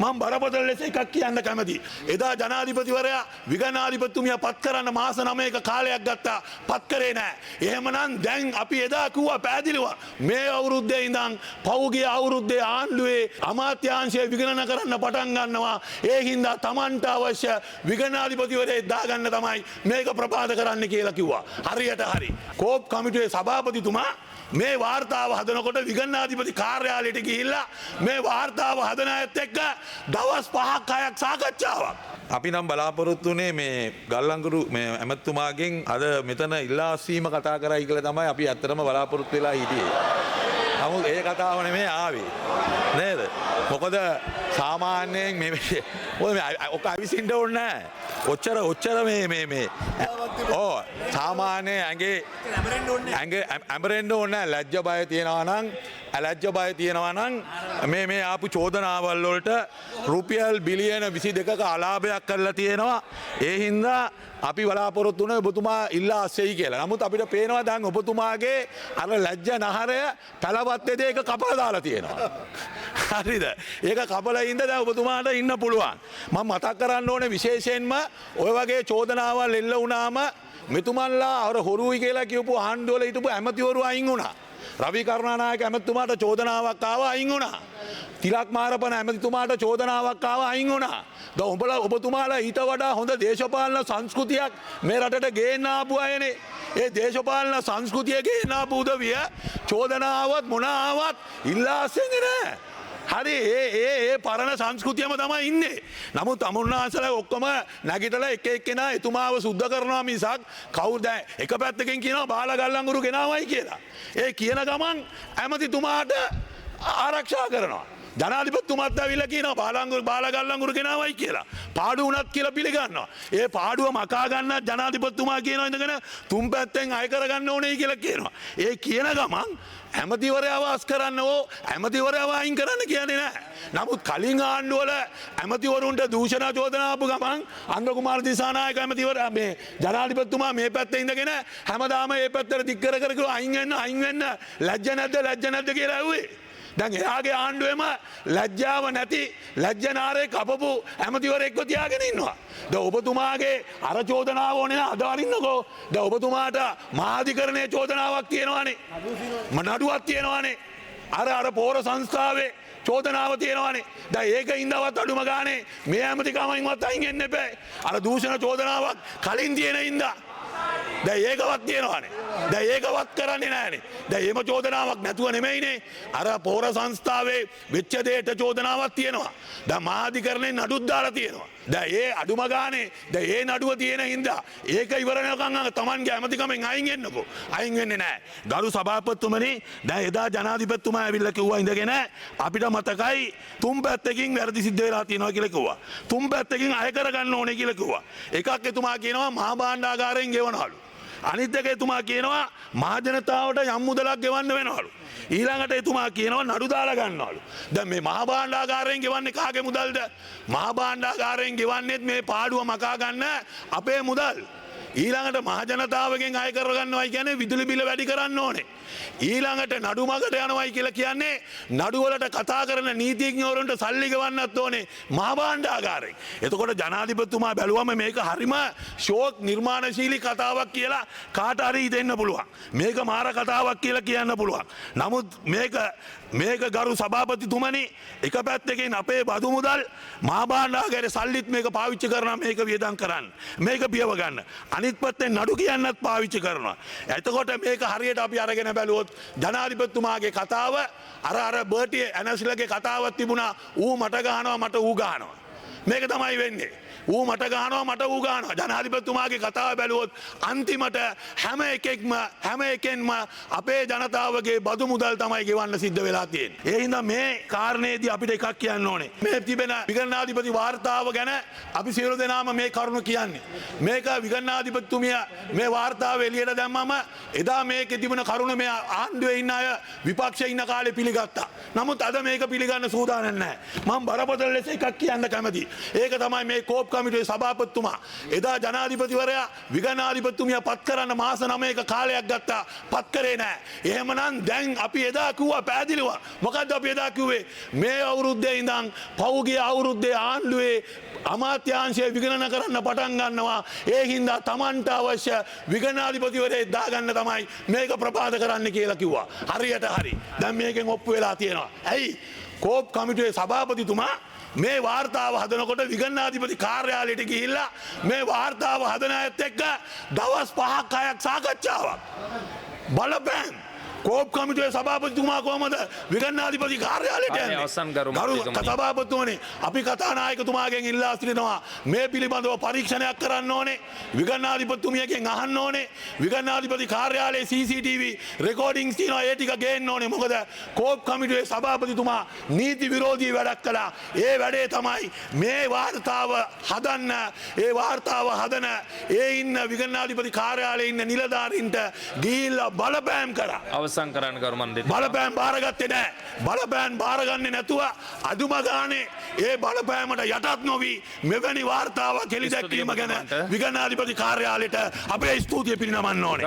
මම බරපතල ලෙස එකක් කියන්න කැමතියි. එදා ජනාධිපතිවරයා විගණාධිපතිතුමිය පත් කරන්න මාස 9ක කාලයක් ගත්තා. පත් කරේ නැහැ. එහෙමනම් දැන් අපි එදා කිව්වා පැහැදිලිව මේ අවුරුද්දේ ඉඳන් පෞගිය අවුරුද්දේ ආණ්ඩුවේ අමාත්‍යාංශය විගණන කරන්න පටන් ගන්නවා. ඒ හින්දා Tamanට අවශ්‍ය විගණාධිපතිවරයෙක් දාගන්න තමයි මේක ප්‍රපාත කරන්න කියලා කිව්වා. හරියට හරි. කෝප් කමිටුවේ සභාපතිතුමා මේ වාර්තාව හදනකොට විගණනාධිපති කාර්යාලයට ගිහිල්ලා මේ වාර්තාව හදන අයත් එක්ක දවස් 5ක් 6ක් සාකච්ඡාවක්. අපි නම් බලාපොරොත්තු වුණේ මේ ගල්ලංගුරු මේ ඇමතුමාගෙන් අද මෙතන ඉල්ලා අස්වීම කතා කරයි කියලා තමයි අපි ඇත්තටම බලාපොරොත්තු වෙලා හිටියේ. නමුත් ඒ කතාව නෙමෙයි ආවේ. නේද? මොකද සාමාන්‍යයෙන් මේ ඔක අවිසින්න ඕනේ නැහැ. ඔච්චර මේ සාමාන්‍ය ඇඟේ ඇඹරෙන්න ඕනේ ලැජ්ජ බය තියනවා නම් අලැජ්ජ බය තියනවා නම් මේ ආපු චෝදනාවල් වලට රුපියල් බිලියන 22ක අලාභයක් කරලා තියෙනවා. ඒ හින්දා අපි බලාපොරොත්තු වුණේ ඔබතුමා ඉල්ලා අස්සෙයි කියලා. නමුත් අපිට පේනවා දැන් ඔබතුමාගේ අර ලැජ්ජ නහරය පළවත් දෙක කපලා දාලා තියෙනවා. හරිද? ඒක කපලා ඉඳ දැන් ඔබතුමාට ඉන්න පුළුවන්. මම මතක් කරන්න ඕනේ විශේෂයෙන්ම ඔය වගේ චෝදනාවල් එල්ල වුණාම මෙතුමන්ලා අර හොරුයි කියලා කියපු ආණ්ඩුවල හිටපු ඇමතිවරු අයින් වුණා. රවි කරුණානායක ඇමතිතුමාට චෝදනාවක් ආවා අයින් වුණා. තිලක් මාරපන ඇමතිතුමාට චෝදනාවක් ආවා අයින් වුණා. දැන් ඔබතුමාලා ඊට වඩා හොඳ දේශපාලන සංස්කෘතියක් මේ රටට ගේන්න ආපු අයනේ. ඒ දේශපාලන සංස්කෘතිය ගේන්න ආපු උදවිය චෝදනාවත් මොනාවත් ඉල්ලා අස්සෙන්නේ නැහැ. හරි ඒ පරණ සංස්කෘතියම තමයි ඉන්නේ. නමුත් අමුන්නාන්සලා ඔක්කොම නැගිටලා එක එක්කෙනා එතුමාව සුද්ධ කරනවා මිසක් කවුද එක පැත්තකින් කියනවා බාලගල්ලංගුරු ගෙනාවයි කියලා. ඒ කියන ගමන් ඇමතිතුමාට ආරක්ෂා කරනවා. ජනාධිපතිතුමාත් ඇවිල්ලා කියනවා බාලගල්ලංගුරු ගෙනාවයි කියලා. පාඩු වුණත් කියලා පිළිගන්නවා. ඒ පාඩුව මකා ගන්න ජනාධිපතිතුමා කියනවා ඉඳගෙන තුන් පැත්තෙන් අය කරගන්න ඕනේ කියලා කියනවා. ඒ කියන ගමන් ඇමතිවරයාව අස් කරන්න ඕ ඇමතිවරයාව අයින් කරන්න කියන්නේ නැහැ. නමුත් කලින් ආණ්ඩුවල ඇමතිවරුන්ට දූෂණ චෝදනා ආපු ගමන් අන්ද්‍ර කුමාර දිසානායක ඇමතිවරයා මේ ජනාධිපතිතුමා මේ පැත්තේ ඉඳගෙන හැමදාම මේ පැත්තට දික් කර අයින් වෙන්න ලැජ්ජ නැද්ද කියලා ඇහුවේ. දැන් එයාගේ ආණ්ඩුවෙම ලැජ්ජාව නැති ලැජ්ජනාරේ කපපු ඇමතිවරයෙක්ව තියාගෙන ඉන්නවා. දැන් ඔබතුමාගේ අර චෝදනාව ඕනේ නෑ අද අරින්නකෝ. දැන් ඔබතුමාට මහාධිකරණයේ චෝදනාවක් තියෙනවානේ. නඩුවක් තියෙනවානේ. අර පෝර සංස්ථාවේ චෝදනාව තියෙනවානේ. දැන් ඒක ඉඳවත් අඩුම ගානේ මේ ඇමතිකමයින්වත් අයින් වෙන්න එපා. අර දූෂණ චෝදනාවක් කලින් තියෙන ඉඳා දැන් ඒකවත් තියෙනවානේ. දැන් ඒකවත් කරන්නේ නැහනේ. දැන් එහෙම චෝදනාවක් නැතුව නෙමෙයිනේ. අර පෝර සංස්ථාවේ වෙච්ච දෙයට චෝදනාවක් තියෙනවා. දැන් මහාධිකරණේ නඩුත් දාලා තියෙනවා. දැන් ඒ අඩුම ගානේ දැන් ඒ නඩුව තියෙන හින්දා ඒක ඉවර වෙනකන් තමන්ගේ ඇමතිකමෙන් අයින් වෙන්නකෝ. අයින් වෙන්නේ නැහැ. ගරු සභාපතිතුමනි දැන් එදා ජනාධිපතිතුමා ඇවිල්ලා කිව්වා ඉඳගෙන අපිට මතකයි තුන් පැත්තකින් වැරදි සිද්ධ වෙලා තියෙනවා කියලා කිව්වා. තුන් පැත්තකින් අය කරගන්න ඕනේ කියලා කිව්වා. එකක් එතුමා කියනවා මහා භාණ්ඩාගාරයෙන් ගෙවනවලු. අනිත් එක එතුමා කියනවා මහ ජනතාවට යම් මුදලක් ගෙවන්න වෙනවලු. ඊළඟට එතුමා කියනවා නඩු දාලා ගන්නවලු. දැන් මේ මහා භාණ්ඩාගාරයෙන් ගෙවන්නේ කාගේ මුදල්ද? මහා භාණ්ඩාගාරයෙන් ගෙවන්නේත් මේ පාඩුව මකා ගන්න අපේ මුදල්. ඊළඟට මහ ජනතාවගෙන් අය කරගන්නවයි කියන්නේ විදුලි බිල වැඩි කරන්න ඕනේ. ඊළඟට නඩු මගට යනවයි කියලා කියන්නේ නඩුවලට කතා කරන නීතිඥවරුන්ට සල්ලි ගෙවන්නත් ඕනේ මහා භාණ්ඩාගාරයෙන්. එතකොට ජනාධිපතිතුමා බැලුවම මේක හරිම ෂෝක් නිර්මාණශීලී කතාවක් කියලා කාට හරි දෙන්න පුළුවන්. මේක මාර කතාවක් කියලා කියන්න පුළුවන්. නමුත් මේක ගරු සභාපතිතුමනි එක පැත්තකින් අපේ බදු මුදල් මහා භාණ්ඩාගාරයේ සල්ලිත් මේක පාවිච්චි කරනවා මේක වියදම් කරන්න. මේක පියව ගන්න. අනිත් පැත්තෙන් නඩු කියන්නත් පාවිච්චි කරනවා. එතකොට මේක හරියට අපි අරගෙන බැලුවොත් ජනාධිපතිතුමාගේ කතාව අර බර්ටි ඇනස්ලගේ කතාවක් තිබුණා ඌ මට ගහනවා මට ඌ ගහනවා. මේක තමයි වෙන්නේ. ඌ මට ගහනවා මට ඌ ගහනවා. ජනාධිපතිතුමාගේ කතාව බැලුවොත් අන්තිමට හැම එකෙන්ම අපේ ජනතාවගේ බදු මුදල් තමයි ගෙවන්න සිද්ධ වෙලා තියෙන්නේ. ඒ හින්දා මේ කාරණේදී අපිට එකක් කියන්න ඕනේ. මේ තිබෙන විගණනාධිපති වාර්තාව ගැන අපි සියලු දෙනාම මේ කරුණ කියන්නේ. මේක විගණනාධිපතිතුමිය මේ වාර්තාව එළියට දැම්මම එදා මේකේ තිබුණ කරුණ මේ ආණ්ඩුවේ ඉන්න අය විපක්ෂයේ ඉන්න කාලේ පිළිගත්තා. නමුත් අද මේක පිළිගන්න සූදානම් නැහැ. මම බරපතල ලෙස එකක් කියන්න කැමතියි. ඒක තමයි මේ කෝප් කමිටුවේ සභාපතිතුමා. එදා ජනාධිපතිවරයා විගණාධිපතිතුමිය පත් කරන්න මාස 9ක කාලයක් ගත්තා. පත් කරේ නැහැ. එහෙමනම් දැන් අපි එදා කිව්වා පැහැදිලිව. මොකද්ද අපි එදා කිව්වේ? මේ අවුරුද්දේ ඉඳන් පහුගිය අවුරුද්දේ ආණ්ඩුවේ අමාත්‍යාංශය විගණන කරන්න පටන් ගන්නවා. ඒ හින්දා Tamanට අවශ්‍ය විගණාධිපතිවරයෙක් දාගන්න තමයි මේක ප්‍රපාත කරන්න කියලා කිව්වා. හරියට හරි. දැන් මේකෙන් ඔප්පු වෙලා තියෙනවා. ඇයි? කෝප් කමිටුවේ සභාපතිතුමා මේ වාර්තාව හදනකොට විගණනාධිපති කාර්යාලයට ගිහිල්ලා මේ වාර්තාව හදන අයත් එක්ක දවස් 5ක් 6ක් සාකච්ඡාවක්. බලපෑම් කෝප් කමිටුවේ සභාපතිතුමා කොහමද විගණනාධිපති කාර්යාලයට යන්නේ? අවසන් ගරු සභාපතිතුමනි, අපි කතානායකතුමාගෙන් ඉල්ලා සිටිනවා මේ පිළිබඳව පරීක්ෂණයක් කරන්න ඕනේ. විගණනාධිපතිතුමියගෙන් අහන්න ඕනේ. විගණනාධිපති කාර්යාලයේ CCTV රෙකෝඩින්ග්ස් තියෙනවා, ඒ ටික ගේන්න ඕනේ. මොකද කෝප් කමිටුවේ සභාපතිතුමා නීති විරෝධී වැඩක් කළා. ඒ වැඩේ තමයි මේ වාර්තාව හදන්න, ඒ වාර්තාව හදන ඒ ඉන්න විගණනාධිපති කාර්යාලයේ ඉන්න නිලධාරීන්ට ගිහිල්ලා බලපෑම් කරා. අවසන් කරන්න කරුමන්ද බලපෑම් බාරගත්තේ නැහැ. බලපෑම් බාරගන්නේ නැතුව අදුම ගානේ ඒ බලපෑමට යටත් නොවි මෙවැනි වාර්තාවක් හෙළි දැක්වීම ගැන විගණනාධිපති කාර්යාලයට අපේ ස්තුතිය පිරිනමන්න ඕනේ.